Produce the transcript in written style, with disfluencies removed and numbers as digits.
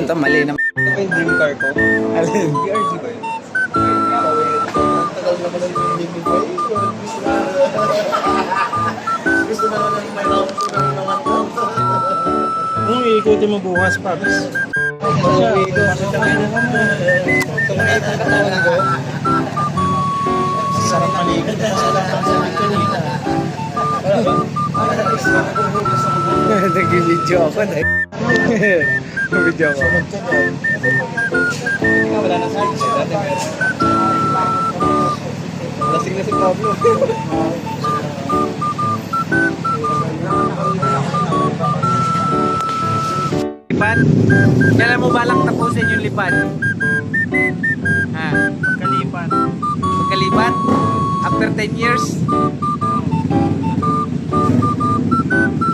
Ito, mali naman. Ito pa yung dream car ko. Alin? BRG ba yun? Tagal naman ang pinibig ko. Gusto na naman may round ko na naman ko. Kung iikutin mo bukas, Paps. Tumakit ang katawan ko. Sarap maligid. Nag-video ako. Nag-video ako. Hindi ka wala na sa akin. Dati meron. Lasing na si Pablo. Lipad? Kailan mo balak tapusin yung lipad? Ha? Magkalipan. Magkalipat? After 10 years?